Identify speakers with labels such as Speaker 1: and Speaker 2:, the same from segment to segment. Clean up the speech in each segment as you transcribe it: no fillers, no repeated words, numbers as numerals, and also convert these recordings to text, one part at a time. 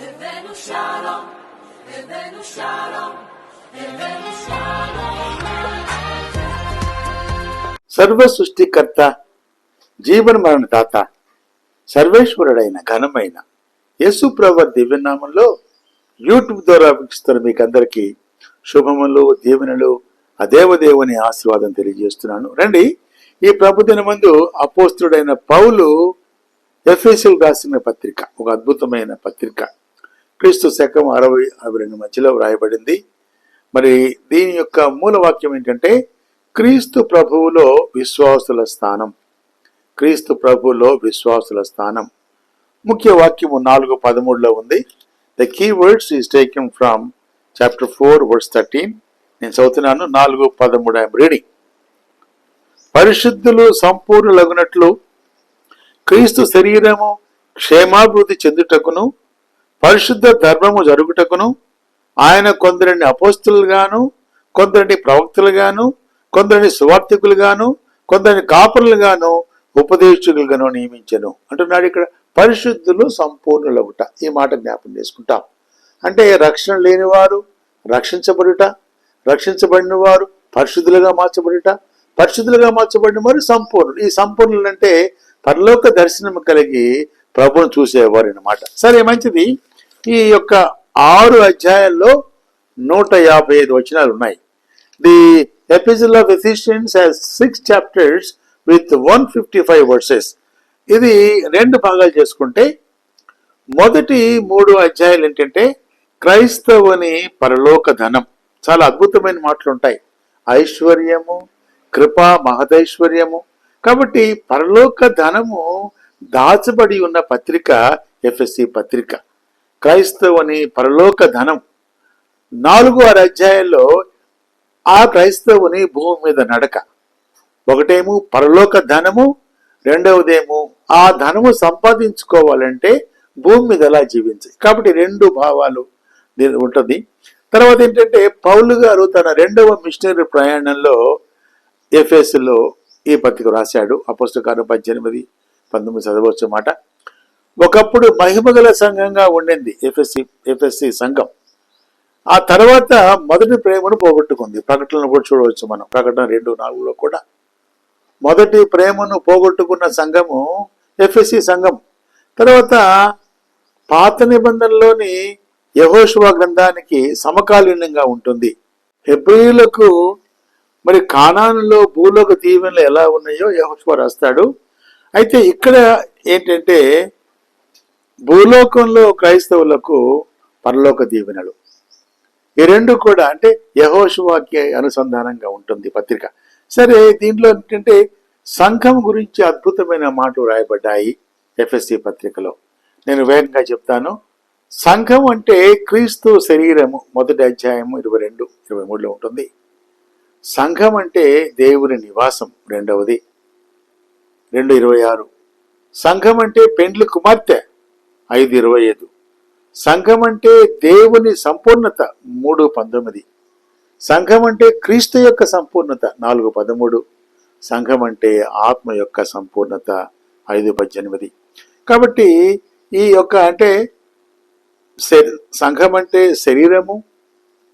Speaker 1: הבאנו שלום, הבאנו שלום, הבאנו שלום.
Speaker 2: సర్వ సృష్టికర్త, జీవన మరణ దాత, సర్వేశ్వరుడైన ఘనమైన యేసు ప్రభువు దివ్యనామంలో యూట్యూబ్ ద్వారా వీక్షిస్తున్న మీకు అందరికీ శుభములు, దీవెనలు, ఆ దేవదేవుని ఆశీర్వాదం తెలియజేస్తున్నాను. రండి, ఈ ప్రభుదిన ముందు అపోస్తుడైన పౌలు ఎఫెసీయులకు రాసిన పత్రిక, ఒక అద్భుతమైన పత్రిక, క్రీస్తు శకం 60-62 మధ్యలో వ్రాయబడింది. మరి దీని యొక్క మూల వాక్యం ఏంటంటే, క్రీస్తు ప్రభువులో విశ్వాసుల స్థానం. క్రీస్తు ప్రభువులో విశ్వాసుల స్థానం. ముఖ్య వాక్యము 4:13 ఉంది. The key words is taken from chapter 4:13. నేను చదువుతున్నాను. 4:13 ఐఎమ్ రీడింగ్. పరిశుద్ధులు సంపూర్ణులగునట్లు క్రీస్తు శరీరము క్షేమాభివృద్ధి చెందుటకును పరిశుద్ధ ధర్మము జరుగుటకును ఆయన కొందరిని అపోస్తులుగాను, కొందరిని ప్రవక్తలుగాను, కొందరిని సువార్తికులుగాను, కొందరిని కాపురులుగాను, ఉపదేశకులుగాను నియమించెను అంటున్నాడు. ఇక్కడ పరిశుద్ధులు సంపూర్ణులగుట, ఈ మాట జ్ఞాపకం చేసుకుంటాం. అంటే రక్షణ లేనివారు రక్షించబడుట, రక్షించబడిన వారు పరిశుద్ధులుగా మార్చబడుట, పరిశుద్ధులుగా మార్చబడిన వారు సంపూర్ణులు. ఈ సంపూర్ణులు అంటే పరలోక దర్శనం కలిగి ప్రభువును చూసేవారు అన్నమాట. సరే, మంచిది. ఈ యొక్క 6 అధ్యాయాల్లో 155 వచనాలు ఉన్నాయి. The episode of Ephesians has 6 chapters with 155 verses. ఇది 2 భాగాలు చేసుకుంటే, మొదటి 3 అధ్యాయాలు ఏంటంటే క్రైస్తవుని పరలోక ధనం. చాలా అద్భుతమైన మాటలు ఉంటాయి. ఐశ్వర్యము, కృప, మహదైశ్వర్యము. కాబట్టి పరలోక ధనము దాచబడి ఉన్న పత్రిక ఎఫెసీ పత్రిక. క్రైస్తవుని పరలోక ధనం 4-6 అధ్యాయాల్లో ఆ క్రైస్తవుని భూమి మీద నడక. ఒకటేమో పరలోక ధనము, రెండవదేమో ఆ ధనము సంపాదించుకోవాలంటే భూమి మీద ఎలా జీవించాలి. కాబట్టి 2 భావాలు ఉంటుంది. తర్వాత ఏంటంటే పౌలు గారు తన 2వ మిషనరీ ప్రయాణంలో ఎఫెసులో ఈ పత్రిక రాశాడు. అపోస్తల కార్యం 18-19 చదవచ్చు మాట. ఒకప్పుడు మహిమగల సంఘంగా ఉండింది ఎఫెసీ సంఘం. ఆ తర్వాత మొదటి ప్రేమను పోగొట్టుకుంది. ప్రకటనలు కూడా చూడవచ్చు మనం. ప్రకటన 2:4 కూడా మొదటి ప్రేమను పోగొట్టుకున్న సంఘము ఎఫెసీ సంఘం. తర్వాత పాత నిబంధనలోని యెహోషువ గ్రంథానికి సమకాలీనంగా ఉంటుంది. హెబ్రీయులకు మరి కానానులో భూలోక దీవెనలు ఎలా ఉన్నాయో యెహోషువ రాస్తాడు. అయితే ఇక్కడ ఏంటంటే భూలోకంలో క్రైస్తవులకు పరలోక దీవెనలు, ఈ 2 కూడా అంటే యెహోషువకి అనుసంధానంగా ఉంటుంది పత్రిక. సరే, దీంట్లో ఏంటంటే సంఘం గురించి అద్భుతమైన మాటలు రాయబడ్డాయి ఎఫెసీ పత్రికలో. నేను వేగంగా చెప్తాను. సంఘం అంటే క్రీస్తు శరీరము, మొదటి అధ్యాయము 22-23 ఉంటుంది. సంఘం అంటే దేవుని నివాసం, రెండవది 2:26. సంఘం అంటే పెండ్లి కుమార్తె, 5:25. సంఘం అంటే దేవుని సంపూర్ణత, 3:19. సంఘం అంటే క్రీస్తు యొక్క సంపూర్ణత, 4:13. సంఘం అంటే ఆత్మ యొక్క సంపూర్ణత, 5:18. కాబట్టి ఈ యొక్క అంటే సంఘం అంటే శరీరము,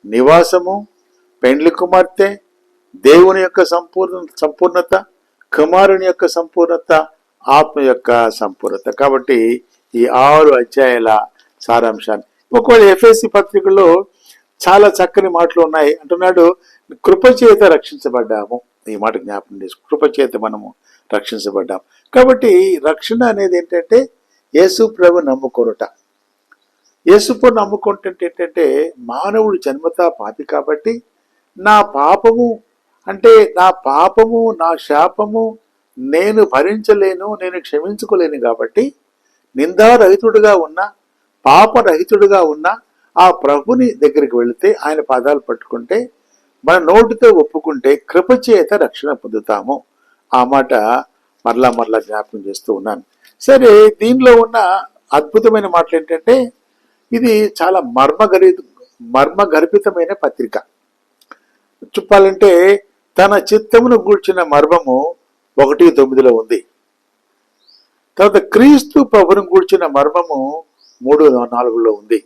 Speaker 2: నివాసము, పెండ్లి కుమార్తె, దేవుని యొక్క సంపూర్ణత, కుమారుని యొక్క సంపూర్ణత, ఆత్మ యొక్క సంపూర్ణత. కాబట్టి ఈ 6 అధ్యాయాల సారాంశాన్ని ఒకవేళ ఎఫెసీ పత్రికలో చాలా చక్కని మాటలు ఉన్నాయి. అంటున్నాడు, కృపచేత రక్షించబడ్డాము. ఈ మాట జ్ఞాపకం చేసుకో, కృపచేత మనము రక్షించబడ్డాము. కాబట్టి రక్షణ అనేది ఏంటంటే యేసు ప్రభు నమ్ముకొనుట. యేసుప్రభు నమ్ముకుంటే ఏంటంటే మానవుడు జన్మతా పాపి కాబట్టి నా పాపము అంటే నా పాపము, నా శాపము నేను భరించలేను, నేను క్షమించుకోలేను. కాబట్టి నిందారహితుడుగా ఉన్న, పాపరహితుడుగా ఉన్న ఆ ప్రభుని దగ్గరికి వెళితే, ఆయన పాదాలు పట్టుకుంటే, మన నోటితో ఒప్పుకుంటే కృపచేత రక్షణ పొందుతాము. ఆ మాట మరలా జ్ఞాపకం చేస్తూ ఉన్నాను. సరే, దీనిలో ఉన్న అద్భుతమైన మాటలు ఏంటంటే ఇది చాలా మర్మగర్భితమైన పత్రిక. చెప్పాలంటే తన చిత్తమును గూర్చిన మర్మము 1:9 ఉంది. తర్వాత క్రీస్తు ప్రభువును గూర్చిన మర్మము 3:4 ఉంది.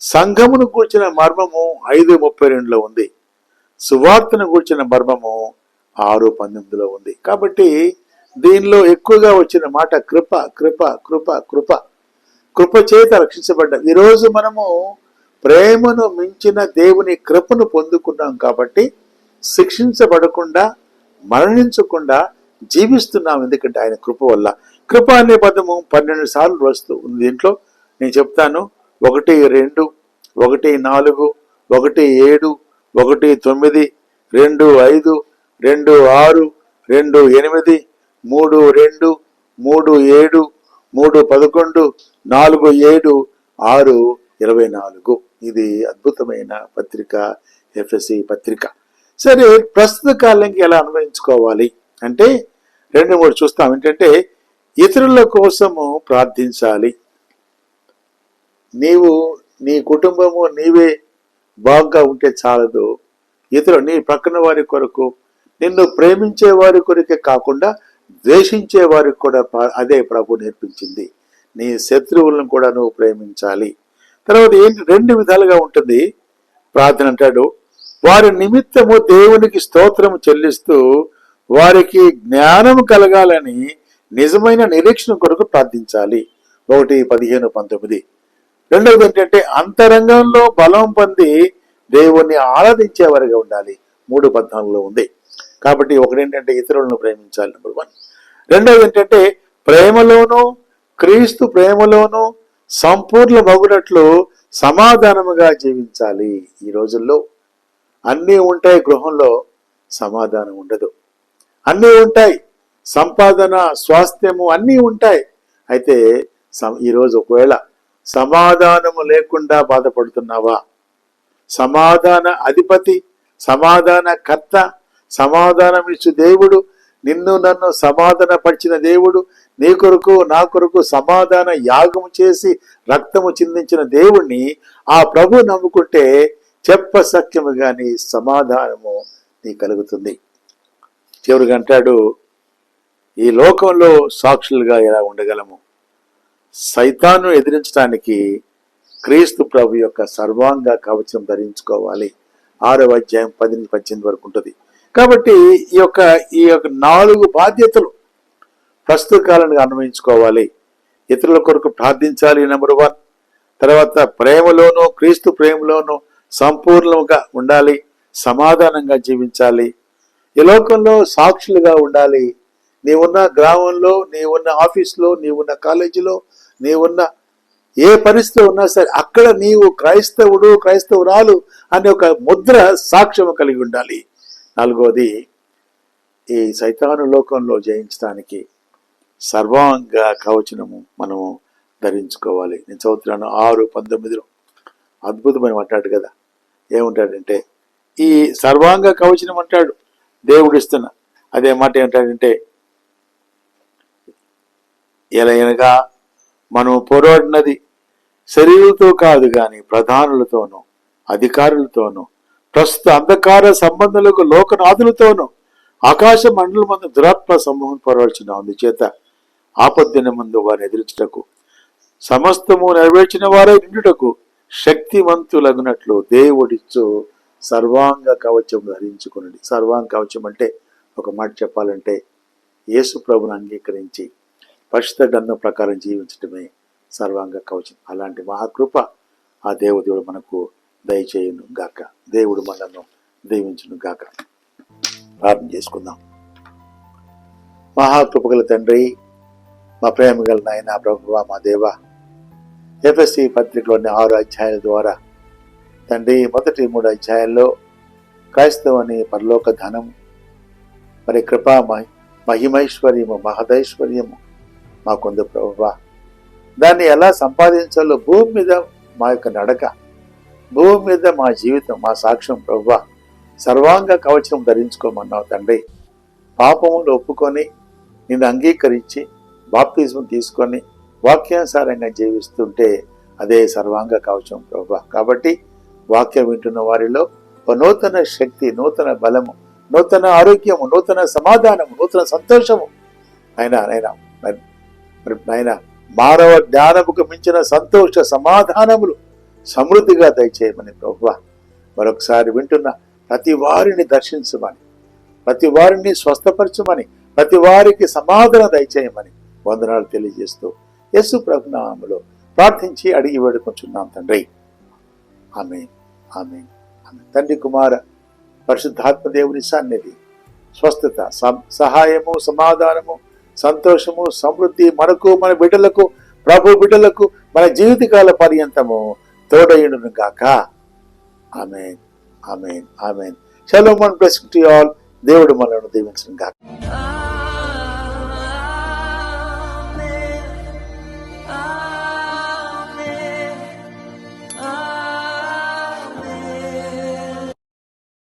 Speaker 2: సంఘమును కూర్చిన మర్మము 5:32 ఉంది. సువార్తను కూర్చిన మర్మము 6:19 ఉంది. కాబట్టి దీనిలో ఎక్కువగా వచ్చిన మాట కృప కృప కృప కృప. కృప చేత రక్షించబడ్డాం. ఈరోజు మనము ప్రేమను మించిన దేవుని కృపను పొందుకున్నాం కాబట్టి శిక్షించబడకుండా మరణించకుండా జీవిస్తున్నాం. ఎందుకంటే ఆయన కృప వల్ల. కృప అనే పదము 12 సార్లు వస్తూ ఉంది దీంట్లో. నేను చెప్తాను. 1, 2, 1, 4, 1, 7, 1, 9, 2, 5, 2, 6, 2, 8, 3, 2, 3, 7, 3, 11, 4, 7, 6, 24. ఇది అద్భుతమైన పత్రిక, ఎఫెసీ పత్రిక. సరే, ప్రస్తుత కాలంకి ఎలా అన్వయించుకోవాలి అంటే 2, 3 చూస్తాం. ఏంటంటే ఇతరుల కోసము ప్రార్థించాలి. నీవు నీ కుటుంబము నీవే బాగా ఉంటే చాలదు. నీ పక్కన వారి కొరకు, నిన్ను ప్రేమించే వారి కొరకే కాకుండా ద్వేషించే వారికి కూడా అదే ప్రభు నేర్పించింది. నీ శత్రువులను కూడా నువ్వు ప్రేమించాలి. తర్వాత ఏంటి, 2 విధాలుగా ఉంటుంది ప్రార్థన. అంటాడు, వారి నిమిత్తము దేవునికి స్తోత్రము చెల్లిస్తూ వారికి జ్ఞానము కలగాలని నిజమైన నిరీక్షణ కొరకు ప్రార్థించాలి. 1, 15, 19. రెండవది ఏంటంటే అంతరంగంలో బలం పొంది దేవుణ్ణి ఆరాధించేవారిగా ఉండాలి. 3:14 ఉంది. కాబట్టి ఒకటి ఏంటంటే ఇతరులను ప్రేమించాలి, నెంబర్ 1. రెండవది ఏంటంటే ప్రేమలోనూ క్రీస్తు ప్రేమలోనూ సంపూర్ణ మగునట్లు సమాధానముగా జీవించాలి. ఈ రోజుల్లో అన్నీ ఉంటాయి, గృహంలో సమాధానం ఉండదు. అన్నీ ఉంటాయి, సంపాదన, స్వాస్థ్యము అన్నీ ఉంటాయి. అయితే ఈరోజు ఒకవేళ సమాధానము లేకుండా బాధపడుతున్నావా? సమాధాన అధిపతి, సమాధాన కర్త, సమాధానం ఇచ్చు దేవుడు, నిన్ను నన్ను సమాధాన పరిచిన దేవుడు, నీ కొరకు నా కొరకు సమాధాన యాగం చేసి రక్తము చిందించిన దేవుణ్ణి ఆ ప్రభు నమ్ముకుంటే చెప్పసఖ్యము గాని సమాధానము నీ కలుగుతుంది. చివరిగా అంటాడు, ఈ లోకంలో సాక్షులుగా ఎలా ఉండగలము? సైతాను ఎదిరించడానికి క్రీస్తు ప్రభు యొక్క సర్వాంగ కవచం ధరించుకోవాలి. 6వ అధ్యాయం 10-18 వరకు ఉంటుంది. కాబట్టి ఈ యొక్క 4 బాధ్యతలు ప్రస్తుత కాలానికి అన్వయించుకోవాలి. ఇతరుల కొరకు ప్రార్థించాలి, నెంబర్ 1. తర్వాత ప్రేమలోనూ క్రీస్తు ప్రేమలోనూ సంపూర్ణంగా ఉండాలి, సమాధానంగా జీవించాలి. ఈ లోకంలో సాక్షులుగా ఉండాలి. నీవున్న గ్రామంలో, నీవున్న ఆఫీస్లో, నీవున్న కాలేజీలో, నీవున్న ఏ పరిస్థితి ఉన్నా సరే అక్కడ నీవు క్రైస్తవుడు, క్రైస్తవురాలు అనే ఒక ముద్ర, సాక్ష్యం కలిగి ఉండాలి. 4వది, ఈ సైతాను లోకంలో జయించడానికి సర్వాంగ కవచనము మనము ధరించుకోవాలి. నేను చదువుతున్నాను 6:19. అద్భుతమైన మాట్లాడు కదా. ఏముంటాడంటే ఈ సర్వాంగ కవచనం అంటాడు దేవుడు ఇస్తున్న అదే మాట. ఏమంటాడంటే ఎలయనగా మనము పోరాడినది శరీరులతో కాదు గాని ప్రధానులతోనూ అధికారులతోనూ ప్రస్తుత అంధకార సంబంధాలకు లోకనాథులతోనూ ఆకాశ మండల మందు దురాత్మ సమూహం పోరాడుచున్నాం. అందుచేత ఆపద్దిన ముందు వారిని ఎదుర్చుటకు సమస్తము నెరవేర్చిన వారై నిండుటకు శక్తివంతులగునట్లు దేవుడిచ్చు సర్వాంగ కవచం ధరించుకునండి. సర్వాంగ కవచం అంటే ఒక మాట చెప్పాలంటే యేసు ప్రభుని అంగీకరించి పరిశుద్ధ గ్రంథం ప్రకారం జీవించడమే సర్వాంగ కవచం. అలాంటి మహాకృప ఆ దేవుడు మనకు దయచేయును గాక. దేవుడు మనను దీవించును గాక. ప్రార్థన చేసుకుందాం. మహాకృపగల తండ్రి, మా ప్రేమ గల నాయన ప్రభువా, మా దేవ, ఎఫెసీ పత్రికలోని 6 అధ్యాయాల ద్వారా తండ్రి, మొదటి 3 అధ్యాయాల్లో క్రైస్తవని పరలోక ధనము, మరి కృపా మహిమైశ్వర్యము, మహదైశ్వర్యము మాకుంది ప్రభువా. దాన్ని ఎలా సంపాదించాలో భూమి మీద మా యొక్క నడక, భూమి మీద మా జీవితం, మా సాక్ష్యం ప్రభువా సర్వాంగ కవచం ధరించుకోమన్నావు తండ్రి. పాపములు ఒప్పుకొని నిన్ను అంగీకరించి బాప్తిజం తీసుకొని వాక్యానుసారంగా జీవిస్తుంటే అదే సర్వాంగ కవచం ప్రభువా. కాబట్టి వాక్యం వింటున్న వారిలో ఒక నూతన శక్తి, నూతన బలము, నూతన ఆరోగ్యము, నూతన సమాధానము, నూతన సంతోషము నాయన మానవ జ్ఞానముకు మించిన సంతోష సమాధానములు సమృద్ధిగా దయచేయమని ప్రభువా మరొకసారి వింటున్న ప్రతి వారిని దర్శించమని, ప్రతి వారిని స్వస్థపరచమని, ప్రతి వారికి సమాధానం దయచేయమని వందనాలు తెలియజేస్తూ యేసు ప్రభు నామములో ప్రార్థించి అడిగి వేడుకొంచున్నాం తండ్రి. ఆమేన్, ఆమేన్, ఆమేన్. తండ్రి, కుమార పరిశుద్ధాత్మ దేవుని సన్నిధి, స్వస్థత, సహాయము, సమాధానము, సంతోషము, సమృద్ధి మనకు, మన బిడ్డలకు, ప్రభు బిడ్డలకు మన జీవితకాల పర్యంతము తోడయుడును గాక. Amen, amen, amen. Shalom and blessing to all. దేవుడు మనల్ని దీవించును గాక.